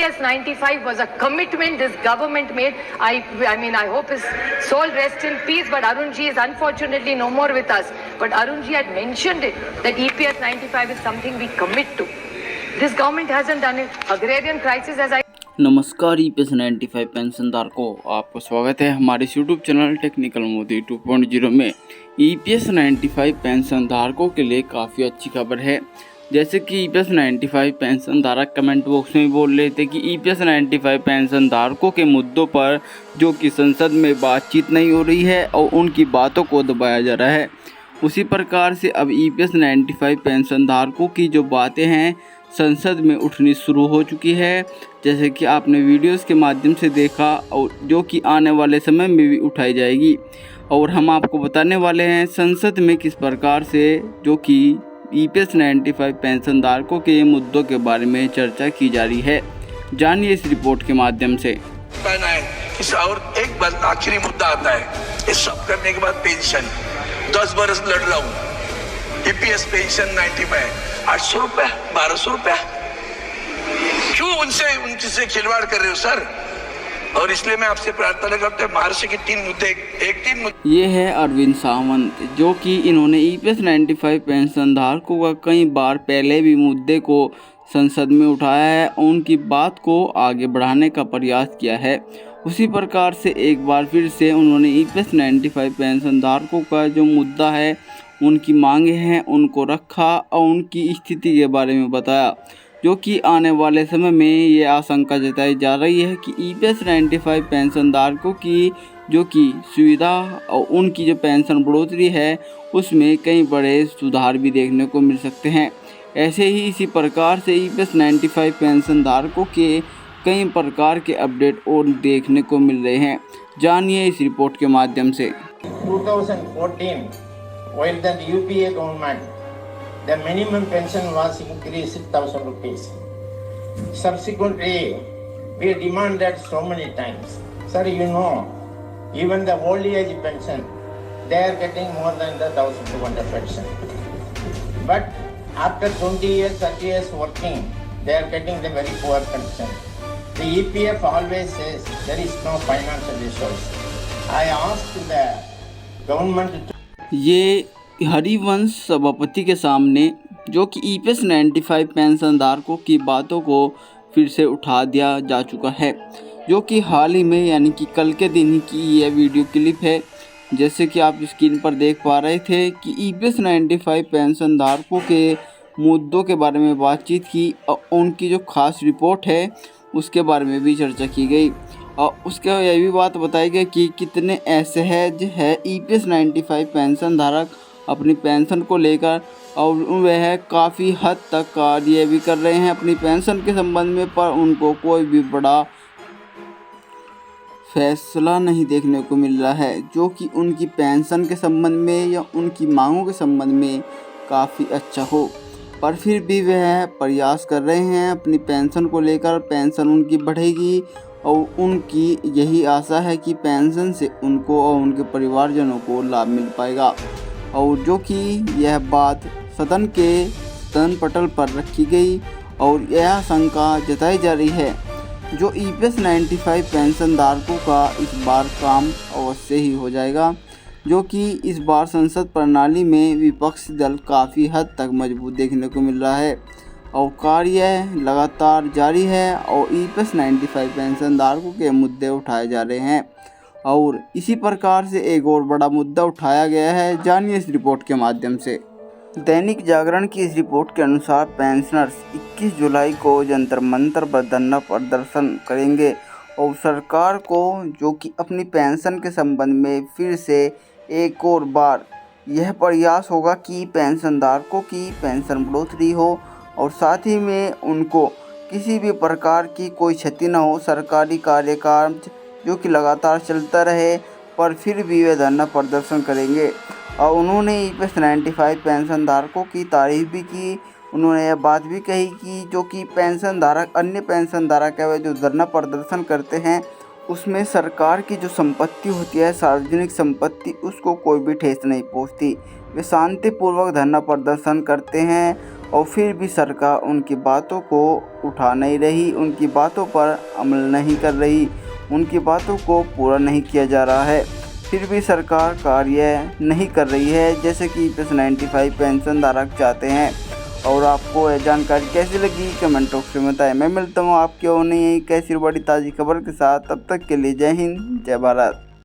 EPS 95 was a commitment this government made. I mean, I hope his soul rests in peace, but Arunji is unfortunately no more with us. But Arunji had mentioned it, that EPS 95 is something we commit to. This government hasn't done it. Agrarian crisis, as I... नमस्कार EPS 95 पेंशनधारकों, आपका स्वागत है हमारे YouTube channel technical Modi 2.0 में। EPS 95 पेंशनधारकों के लिए काफ़ी अच्छी खबर है। जैसे कि EPS 95 पेंशनधारक कमेंट बॉक्स में बोल रहे थे कि EPS 95 पेंशनधारकों के मुद्दों पर जो कि संसद में बातचीत नहीं हो रही है और उनकी बातों को दबाया जा रहा है, उसी प्रकार से अब EPS 95 पेंशनधारकों की जो बातें हैं संसद में उठनी शुरू हो चुकी है। जैसे कि आपने वीडियोस के माध्यम से देखा और जो कि आने वाले समय में भी उठाई जाएगी, और हम आपको बताने वाले हैं संसद में किस प्रकार से जो कि EPS 95 पेंशनधारकों के ये मुद्दों के बारे में चर्चा की जा रही है। जानिए इस रिपोर्ट के माध्यम से। और एक बात आखिरी मुद्दा आता है, ये सब करने के बाद पेंशन 10 बरस लड़ रहा हूँ, EPS पेंशन 95 800 रुपए 1200 रुपए, क्यों उनसे खिलवाड़ कर रहे हो सर? और इसलिए मैं आपसे प्रार्थना करता हूँ, महाराष्ट्र के 3 मुद्दे ये है अरविंद सावंत, जो कि इन्होंने EPS 95 पेंशनधारकों का कई बार पहले भी मुद्दे को संसद में उठाया है और उनकी बात को आगे बढ़ाने का प्रयास किया है। उसी प्रकार से एक बार फिर से उन्होंने EPS 95 पेंशनधारकों का जो मुद्दा है, उनकी मांगे हैं, उनको रखा और उनकी स्थिति के बारे में बताया, जो कि आने वाले समय में ये आशंका जताई जा रही है कि EPS 95 पेंशनधारकों की जो कि सुविधा और उनकी जो पेंशन बढ़ोतरी है उसमें कई बड़े सुधार भी देखने को मिल सकते हैं। ऐसे ही इसी प्रकार से EPS 95 पेंशनधारकों के कई प्रकार के अपडेट और देखने को मिल रहे हैं। जानिए इस रिपोर्ट के माध्यम से। 2014, while the UPA government, the minimum pension was increased 6,000 rupees. Subsequently, we demanded so many times. Sir, you know, even the old age pension, they are getting more than the 1,200 pension. But after 20 years, 30 years working, they are getting the very poor pension. The EPF always says there is no financial resource. I asked the government to... ये हरिवंश सभापति के सामने जो कि EPS 95 पेंशनधारकों की बातों को फिर से उठा दिया जा चुका है, जो कि हाल ही में यानी कि कल के दिन ही की यह वीडियो क्लिप है। जैसे कि आप स्क्रीन पर देख पा रहे थे कि EPS 95 पेंशनधारकों के मुद्दों के बारे में बातचीत की और उनकी जो खास रिपोर्ट है उसके बारे में भी चर्चा की गई, और उसके यह भी बात बताई गई कि कितने असहज है EPS 95 पेंशनधारक अपनी पेंशन को लेकर, और वह काफ़ी हद तक कार्य भी कर रहे हैं अपनी पेंशन के संबंध में, पर उनको कोई भी बड़ा फैसला नहीं देखने को मिल रहा है जो कि उनकी पेंशन के संबंध में या उनकी मांगों के संबंध में काफ़ी अच्छा हो। पर फिर भी वह प्रयास कर रहे हैं अपनी पेंशन को लेकर, पेंशन उनकी बढ़ेगी और उनकी यही आशा है कि पेंशन से उनको और उनके परिवारजनों को लाभ मिल पाएगा। और जो कि यह बात सदन के सदन पटल पर रखी गई और यह आशंका जताई जा रही है जो EPS 95 पेंशनधारकों का इस बार काम अवश्य ही हो जाएगा, जो कि इस बार संसद प्रणाली में विपक्षी दल काफ़ी हद तक मजबूत देखने को मिल रहा है और कार्य लगातार जारी है और EPS 95 पेंशनधारकों के मुद्दे उठाए जा रहे हैं। और इसी प्रकार से एक और बड़ा मुद्दा उठाया गया है, जानिए इस रिपोर्ट के माध्यम से। दैनिक जागरण की इस रिपोर्ट के अनुसार पेंशनर्स 21 जुलाई को जंतर मंतर पर धरना प्रदर्शन करेंगे और सरकार को जो कि अपनी पेंशन के संबंध में फिर से एक और बार यह प्रयास होगा कि पेंशनधारकों की पेंशन बढ़ोतरी हो और साथ ही में उनको किसी भी प्रकार की कोई क्षति न हो। सरकारी कार्यकाल जो कि लगातार चलता रहे, पर फिर भी वे धरना प्रदर्शन करेंगे। और उन्होंने EPS 95 पेंशनधारकों की तारीफ भी की। उन्होंने यह बात भी कही कि जो कि पेंशनधारक अन्य पेंशनधारक है वे जो धरना प्रदर्शन करते हैं उसमें सरकार की जो संपत्ति होती है, सार्वजनिक संपत्ति, उसको कोई भी ठेस नहीं पहुंचती। वे शांतिपूर्वक धरना प्रदर्शन करते हैं और फिर भी सरकार उनकी बातों को उठा नहीं रही, उनकी बातों पर अमल नहीं कर रही, उनकी बातों को पूरा नहीं किया जा रहा है। फिर भी सरकार कार्य नहीं कर रही है जैसे कि EPS 95 पेंशन धारक चाहते हैं। और आपको यह जानकारी कैसी लगी कमेंट बॉक्स में बताएं। मैं मिलता हूँ आपके और नहीं कैसी बड़ी ताज़ी खबर के साथ, तब तक के लिए जय हिंद जय भारत।